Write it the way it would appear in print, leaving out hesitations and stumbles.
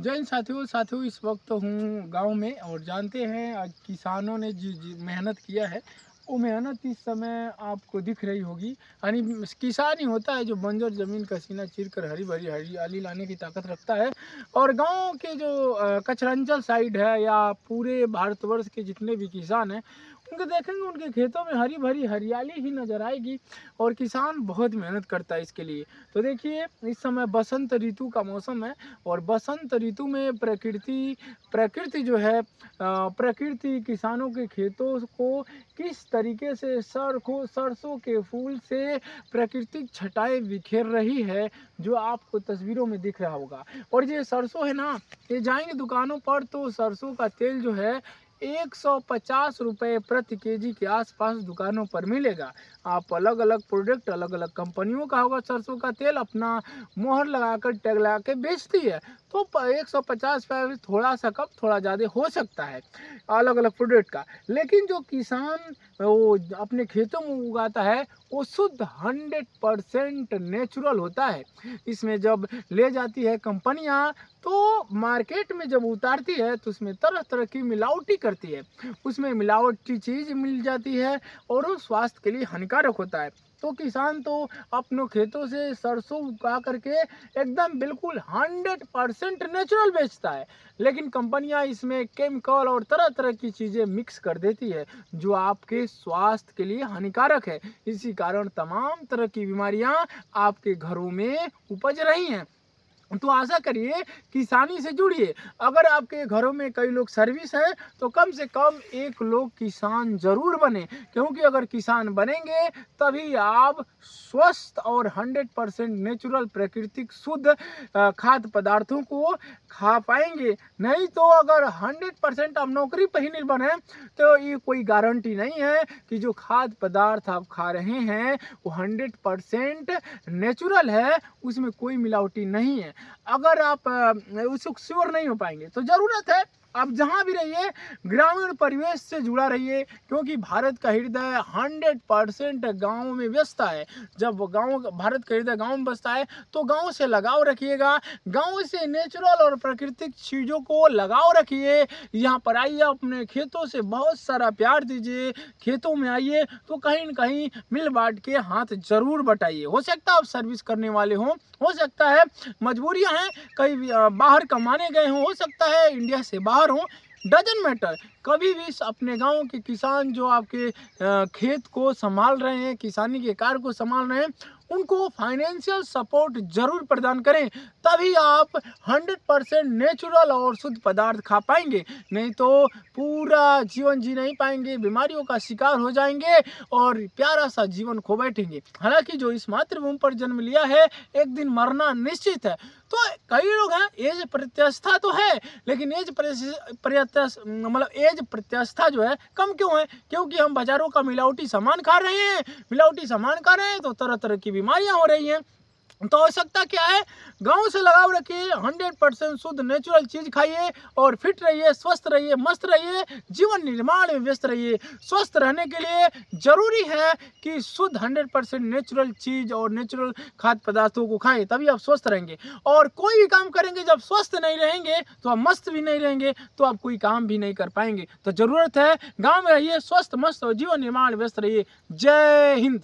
जय हिंद साथियों इस वक्त हूँ गांव में और जानते हैं आज किसानों ने जी मेहनत किया है। वो मेहनत इस समय आपको दिख रही होगी। यानी किसान ही होता है जो बंजर ज़मीन का सीना चीर कर हरी भरी हरियाली लाने की ताकत रखता है। और गांव के जो कचरंचल साइड है या पूरे भारतवर्ष के जितने भी किसान हैं उनके देखेंगे उनके खेतों में हरी भरी हरियाली ही नज़र आएगी। और किसान बहुत मेहनत करता है इसके लिए। तो देखिए इस समय बसंत ऋतु का मौसम है और बसंत ऋतु में प्रकृति जो है प्रकृति किसानों के खेतों को किस तरीके से सरसों के फूल से प्राकृतिक छटाएं बिखेर रही है, जो आपको तस्वीरों में दिख रहा होगा। और ये सरसों है ना, ये जाएंगे दुकानों पर तो सरसों का तेल जो है 150 रुपये प्रति केजी के आसपास दुकानों पर मिलेगा। आप अलग अलग प्रोडक्ट अलग अलग कंपनियों का होगा, सरसों का तेल अपना मोहर लगाकर टैग लगा के बेचती है। तो 150 रुपये थोड़ा सा कम थोड़ा ज़्यादा हो सकता है अलग अलग प्रोडक्ट का। लेकिन जो किसान वो अपने खेतों में उगाता है वो शुद्ध 100% नेचुरल होता है। इसमें जब ले जाती है कंपनियां तो मार्केट में जब उतारती है तो उसमें तरह तरह की मिलावटी करती है, उसमें मिलावटी चीज़ मिल जाती है और वो स्वास्थ्य के लिए हानिकारक होता है। तो किसान तो अपनों खेतों से सरसों उगा करके एकदम बिल्कुल 100% नेचुरल बेचता है। लेकिन कंपनियां इसमें केमिकल और तरह तरह की चीज़ें मिक्स कर देती है जो आपके स्वास्थ्य के लिए हानिकारक है। इसी कारण तमाम तरह की बीमारियां आपके घरों में उपज रही हैं। तो आशा करिए किसानी से जुड़िए। अगर आपके घरों में कई लोग सर्विस है तो कम से कम एक लोग किसान जरूर बने, क्योंकि अगर किसान बनेंगे तभी आप स्वस्थ और 100% नेचुरल प्राकृतिक शुद्ध खाद्य पदार्थों को खा पाएंगे। नहीं तो अगर 100% आप नौकरी पर ही निर्भर बने तो ये कोई गारंटी नहीं है कि जो खाद्य पदार्थ आप खा रहे हैं वो 100% नेचुरल है, उसमें कोई मिलावटी नहीं है। अगर आप उसको श्योर नहीं हो पाएंगे तो ज़रूरत है आप जहाँ भी रहिए ग्रामीण परिवेश से जुड़ा रहिए, क्योंकि भारत का हृदय 100% गाँव में बसता है। जब भारत का हृदय गाँव में बसता है तो गाँव से लगाव रखिएगा, गाँव से नेचुरल और प्राकृतिक चीज़ों को लगाव रखिए। यहाँ पर आइए, अपने खेतों से बहुत सारा प्यार दीजिए, खेतों में आइए तो कहीं न कहीं मिल बांट के हाथ जरूर बटाइए। हो सकता है आप सर्विस करने वाले हों, हो सकता है मजबूरियां हैं, कहीं बाहर कमाने गए हों, हो सकता है इंडिया से बाहर हो, डजन मैटर। कभी भी अपने गांव के किसान जो आपके खेत को संभाल रहे हैं, किसानी के कार्य को संभाल रहे हैं, उनको फाइनेंशियल सपोर्ट जरूर प्रदान करें, तभी आप 100% नेचुरल और शुद्ध पदार्थ खा पाएंगे। नहीं तो पूरा जीवन जी नहीं पाएंगे, बीमारियों का शिकार हो जाएंगे और प्यारा सा जीवन खो बैठेंगे। हालांकि जो इस मातृभूमि पर जन्म लिया है एक दिन मरना निश्चित है। तो कई लोग हैं एज प्रत्यास्था तो है, लेकिन एज प्रत्यास्था जो है कम क्यों है? क्योंकि हम बाजारों का मिलावटी सामान खा रहे हैं, मिलावटी सामान खा रहे हैं तो तरह तरह की बीमारियां हो रही हैं। तो आवश्यकता क्या है? गांव से लगाव रखिए, 100% शुद्ध नेचुरल चीज खाइए और फिट रहिए, स्वस्थ रहिए, मस्त रहिए, जीवन निर्माण में व्यस्त रहिए। स्वस्थ रहने के लिए जरूरी है कि शुद्ध 100% नेचुरल चीज और नेचुरल खाद्य पदार्थों को खाएं, तभी आप स्वस्थ रहेंगे। और कोई भी काम करेंगे जब स्वस्थ नहीं रहेंगे तो आप मस्त भी नहीं रहेंगे, तो आप कोई काम भी नहीं कर पाएंगे। तो जरूरत है गाँव में रहिए, स्वस्थ मस्त और जीवन निर्माण में व्यस्त रहिए। जय हिंद।